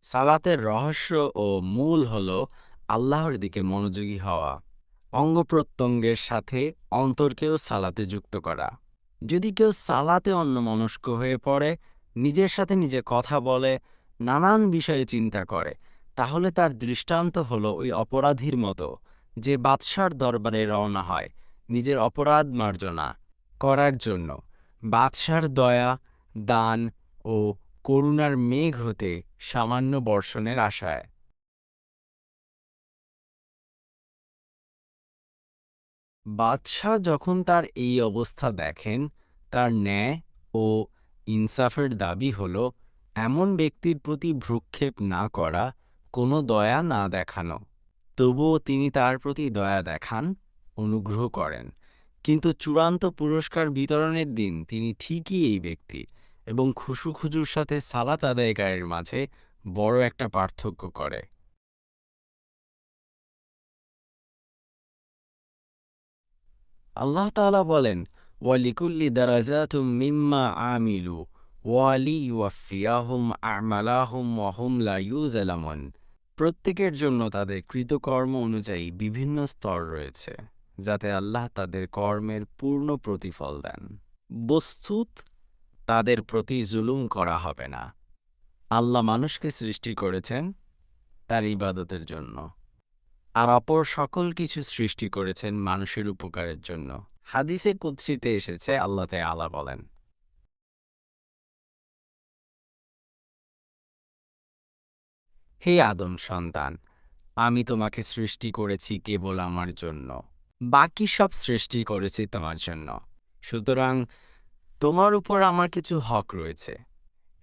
সালাতের রহস্য ও মূল হল আল্লাহর দিকে মনোযোগী হওয়া, অঙ্গ-প্রত্যঙ্গের সাথে অন্তরকেও সালাতে যুক্ত করা। যদি কেউ সালাতে অন্যমনস্ক হয়ে পড়ে, নিজের সাথে নিজে কথা বলে, নানান বিষয়ে চিন্তা করে, তাহলে তার দৃষ্টান্ত হলো ওই অপরাধীর মতো, যে বাদশার দরবারে রওনা হয় নিজের অপরাধ মার্জনা করার জন্য, বাদশার দয়া, দান ও করুণার মেঘ হতে সামান্য বর্ষণের আশায়। বাদশাহ যখন তার এই অবস্থা দেখেন, তার ন্যায় ও ইনসাফের দাবি হল এমন ব্যক্তির প্রতি ভ্রুক্ষেপ না করা, কোনো দয়া না দেখানো। তবুও তিনি তার প্রতি দয়া দেখান, অনুগ্রহ করেন। কিন্তু চূড়ান্ত পুরস্কার বিতরণের দিন তিনি ঠিকই এই ব্যক্তি এবং খুশুখুজুর সাথে সালাত আদায়কারীর মাঝে বড় একটা পার্থক্য করে। আল্লাহ তাআলা বলেন, ওয়ালিকুল্লি দারাজাতুম মিম্মা আমিলু ওয়ালিইউয়াফিয়াহুম আমালাহুম ওয়া হুম লা ইউযালামুন। প্রত্যেকের জন্য তাদের কৃতকর্ম অনুযায়ী বিভিন্ন স্তর রয়েছে, যাতে আল্লাহ তাদের কর্মের পূর্ণ প্রতিফল দেন। বস্তুত তাদের প্রতি জুলুম করা হবে না। আল্লাহ মানুষকে সৃষ্টি করেছেন তার ইবাদতের জন্য, আর অপর সকল কিছু সৃষ্টি করেছেন মানুষের উপকারের জন্য। হাদিসে কুদসিতে এসেছে, আল্লাহ তাআলা বলেন, হে আদম সন্তান, আমি তোমাকে সৃষ্টি করেছি কেবল আমার জন্য, বাকি সব সৃষ্টি করেছি তোমার জন্য। সুতরাং তোমার উপর আমার কিছু হক রয়েছে।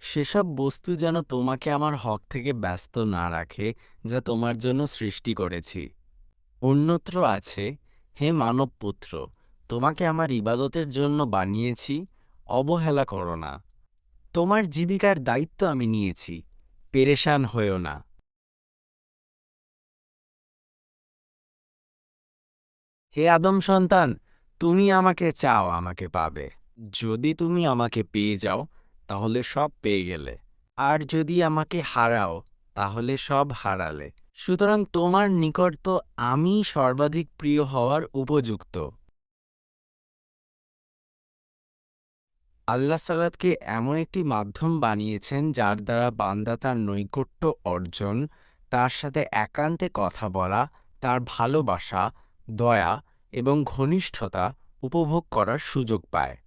সেসব বস্তু যেন তোমাকে আমার হক থেকে ব্যস্ত না রাখে, যা তোমার জন্য সৃষ্টি করেছি। অন্যত্র আছে, হে মানবপুত্র, তোমাকে আমার ইবাদতের জন্য বানিয়েছি, অবহেলা করো না। তোমার জীবিকার দায়িত্ব আমি নিয়েছি, পেরেশান হয়েও না। হে আদম সন্তান, তুমি আমাকে চাও, আমাকে পাবে। যদি তুমি আমাকে পেয়ে যাও, তাহলে সব পেয়ে গেলে। আর যদি আমাকে হারাও, তাহলে সব হারালে। সুতরাং তোমার নিকট তো আমি সর্বাধিক প্রিয় হওয়ার উপযুক্ত। আল্লাহ সালাতকে এমন একটি মাধ্যম বানিয়েছেন, যার দ্বারা বান্দা তার নৈকট্য অর্জন, তার সাথে একান্তে কথা বলা, তার ভালোবাসা, দয়া এবং ঘনিষ্ঠতা উপভোগ করার সুযোগ পায়।